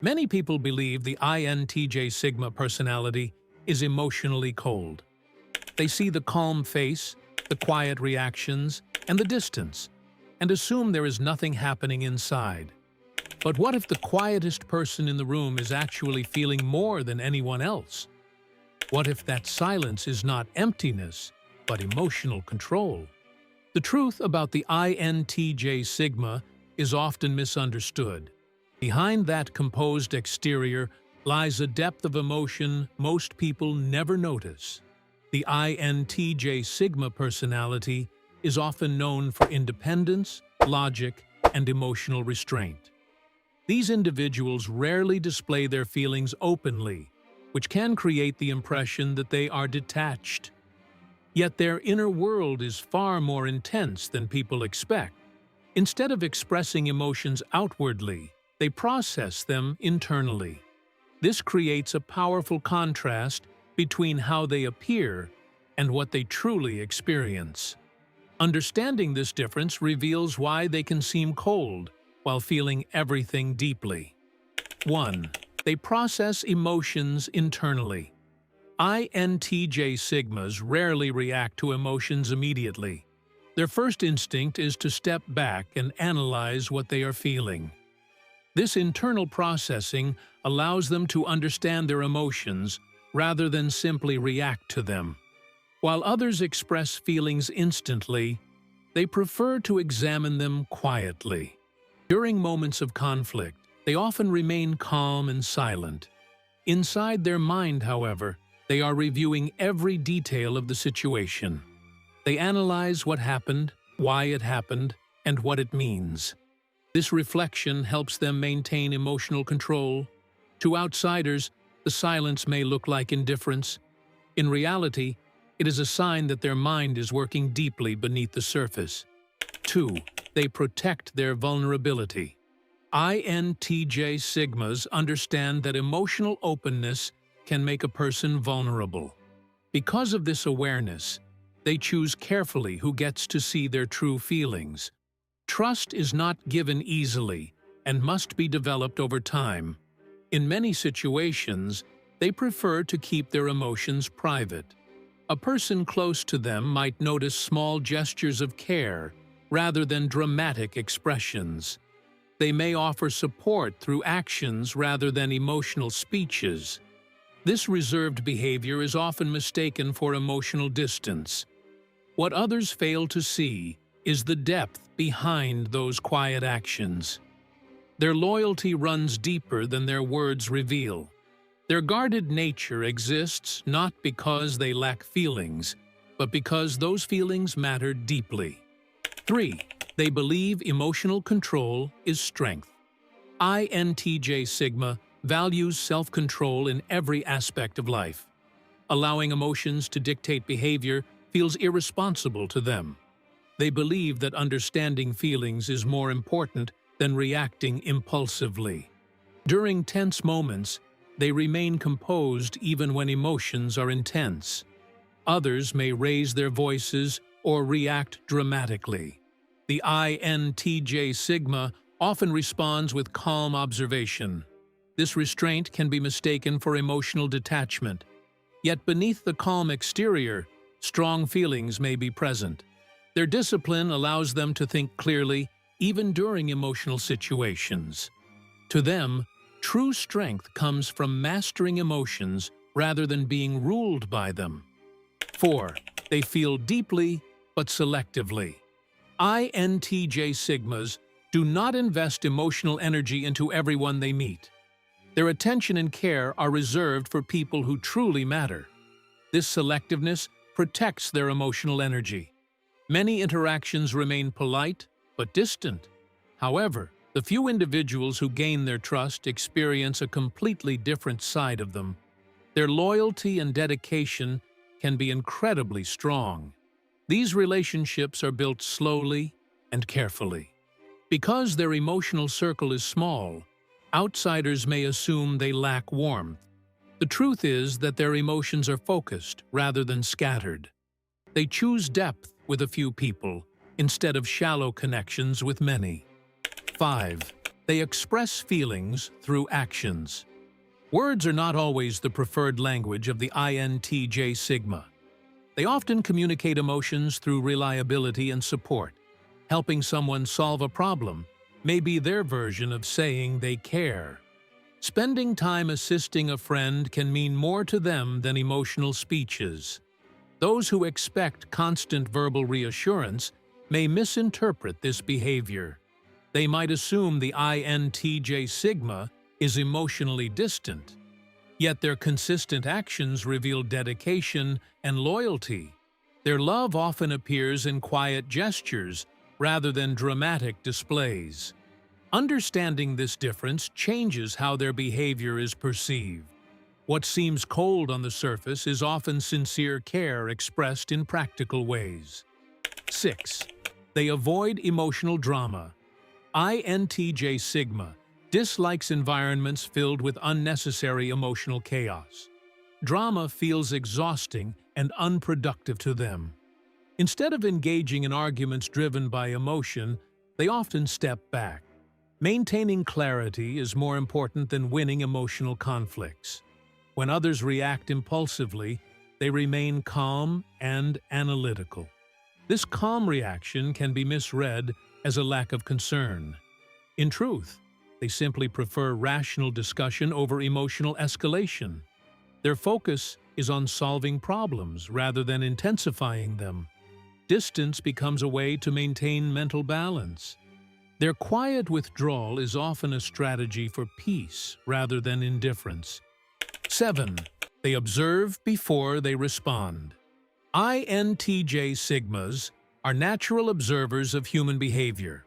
Many people believe the INTJ Sigma personality is emotionally cold. They see the calm face, the quiet reactions, and the distance, and assume there is nothing happening inside. But what if the quietest person in the room is actually feeling more than anyone else? What if that silence is not emptiness, but emotional control? The truth about the INTJ Sigma is often misunderstood. Behind that composed exterior lies a depth of emotion most people never notice. The INTJ Sigma personality is often known for independence, logic, and emotional restraint. These individuals rarely display their feelings openly, which can create the impression that they are detached. Yet their inner world is far more intense than people expect. Instead of expressing emotions outwardly, they process them internally. This creates a powerful contrast between how they appear and what they truly experience. Understanding this difference reveals why they can seem cold while feeling everything deeply. 1. They process emotions internally. INTJ Sigmas rarely react to emotions immediately. Their first instinct is to step back and analyze what they are feeling. This internal processing allows them to understand their emotions rather than simply react to them. While others express feelings instantly, they prefer to examine them quietly. During moments of conflict, they often remain calm and silent. Inside their mind, however, they are reviewing every detail of the situation. They analyze what happened, why it happened, and what it means. This reflection helps them maintain emotional control. To outsiders, the silence may look like indifference. In reality, it is a sign that their mind is working deeply beneath the surface. 2. They protect their vulnerability. INTJ Sigmas understand that emotional openness can make a person vulnerable. Because of this awareness, they choose carefully who gets to see their true feelings. Trust is not given easily and must be developed over time. In many situations, they prefer to keep their emotions private. A person close to them might notice small gestures of care rather than dramatic expressions. They may offer support through actions rather than emotional speeches. This reserved behavior is often mistaken for emotional distance. What others fail to see is the depth behind those quiet actions. Their loyalty runs deeper than their words reveal. Their guarded nature exists not because they lack feelings, but because those feelings matter deeply. 3. They believe emotional control is strength. INTJ Sigma values self-control in every aspect of life. Allowing emotions to dictate behavior feels irresponsible to them. They believe that understanding feelings is more important than reacting impulsively. During tense moments, they remain composed even when emotions are intense. Others may raise their voices or react dramatically. The INTJ Sigma often responds with calm observation. This restraint can be mistaken for emotional detachment. Yet beneath the calm exterior, strong feelings may be present. Their discipline allows them to think clearly even during emotional situations. To them, true strength comes from mastering emotions rather than being ruled by them. 4. They feel deeply but selectively. INTJ Sigmas do not invest emotional energy into everyone they meet. Their attention and care are reserved for people who truly matter. This selectiveness protects their emotional energy. Many interactions remain polite but distant. However, the few individuals who gain their trust experience a completely different side of them. Their loyalty and dedication can be incredibly strong. These relationships are built slowly and carefully. Because their emotional circle is small, outsiders may assume they lack warmth. The truth is that their emotions are focused rather than scattered. They choose depth with a few people instead of shallow connections with many. 5. They express feelings through actions. Words are not always the preferred language of the INTJ Sigma. They often communicate emotions through reliability and support. Helping someone solve a problem may be their version of saying they care. Spending time assisting a friend can mean more to them than emotional speeches. Those who expect constant verbal reassurance may misinterpret this behavior. They might assume the INTJ Sigma is emotionally distant, yet their consistent actions reveal dedication and loyalty. Their love often appears in quiet gestures rather than dramatic displays. Understanding this difference changes how their behavior is perceived. What seems cold on the surface is often sincere care expressed in practical ways. 6. They avoid emotional drama. INTJ Sigma dislikes environments filled with unnecessary emotional chaos. Drama feels exhausting and unproductive to them. Instead of engaging in arguments driven by emotion, they often step back. Maintaining clarity is more important than winning emotional conflicts. When others react impulsively, they remain calm and analytical. This calm reaction can be misread as a lack of concern. In truth, they simply prefer rational discussion over emotional escalation. Their focus is on solving problems rather than intensifying them. Distance becomes a way to maintain mental balance. Their quiet withdrawal is often a strategy for peace rather than indifference. 7. They observe before they respond. INTJ Sigmas are natural observers of human behavior.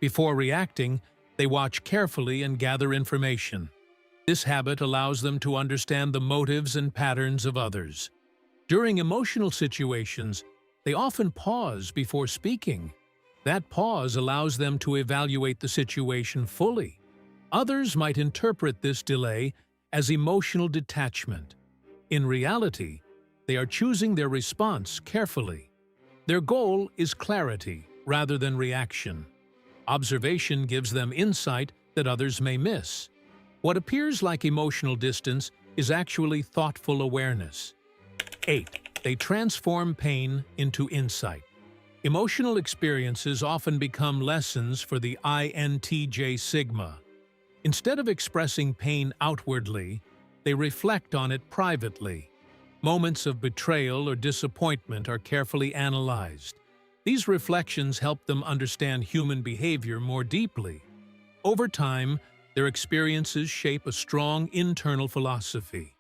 Before reacting, they watch carefully and gather information. This habit allows them to understand the motives and patterns of others. During emotional situations, they often pause before speaking. That pause allows them to evaluate the situation fully. Others might interpret this delay as emotional detachment. In reality, they are choosing their response carefully. Their goal is clarity rather than reaction. Observation gives them insight that others may miss. What appears like emotional distance is actually thoughtful awareness. 8. They transform pain into insight. Emotional experiences often become lessons for the INTJ Sigma. Instead of expressing pain outwardly, they reflect on it privately. Moments of betrayal or disappointment are carefully analyzed. These reflections help them understand human behavior more deeply. Over time, their experiences shape a strong internal philosophy.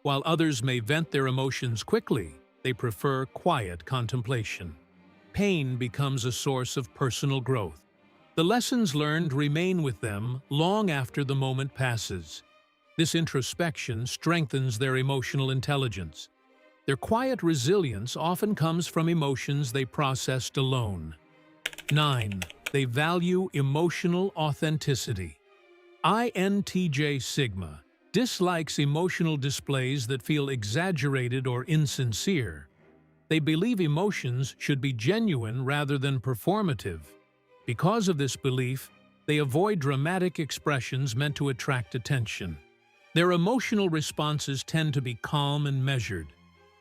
While others may vent their emotions quickly, they prefer quiet contemplation. Pain becomes a source of personal growth. The lessons learned remain with them long after the moment passes. This introspection strengthens their emotional intelligence. Their quiet resilience often comes from emotions they processed alone. 9. They value emotional authenticity. INTJ Sigma dislikes emotional displays that feel exaggerated or insincere. They believe emotions should be genuine rather than performative. Because of this belief, they avoid dramatic expressions meant to attract attention. Their emotional responses tend to be calm and measured.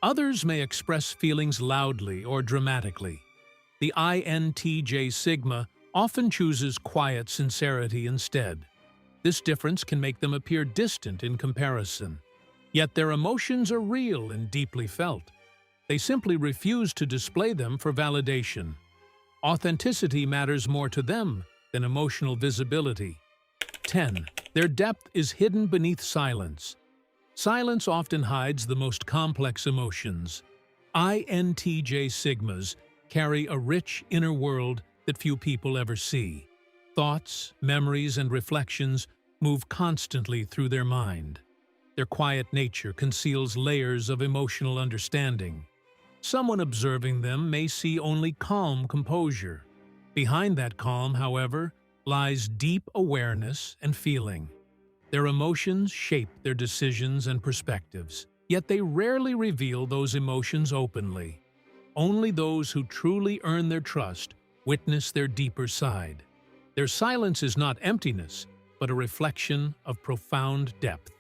Others may express feelings loudly or dramatically. The INTJ Sigma often chooses quiet sincerity instead. This difference can make them appear distant in comparison. Yet their emotions are real and deeply felt. They simply refuse to display them for validation. Authenticity matters more to them than emotional visibility. 10. Their depth is hidden beneath silence. Silence often hides the most complex emotions. INTJ Sigmas carry a rich inner world that few people ever see. Thoughts, memories, and reflections move constantly through their mind. Their quiet nature conceals layers of emotional understanding. Someone observing them may see only calm composure. Behind that calm, however, lies deep awareness and feeling. Their emotions shape their decisions and perspectives, yet they rarely reveal those emotions openly. Only those who truly earn their trust witness their deeper side. Their silence is not emptiness, but a reflection of profound depth.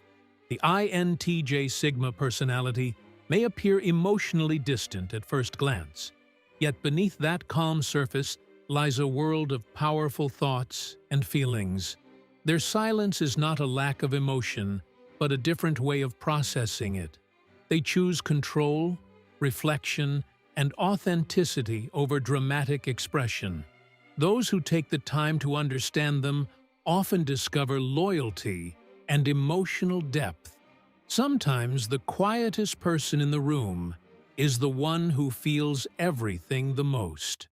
The INTJ Sigma personality may appear emotionally distant at first glance, yet beneath that calm surface lies a world of powerful thoughts and feelings. Their silence is not a lack of emotion, but a different way of processing it. They choose control, reflection, and authenticity over dramatic expression. Those who take the time to understand them often discover loyalty and emotional depth. Sometimes the quietest person in the room is the one who feels everything the most.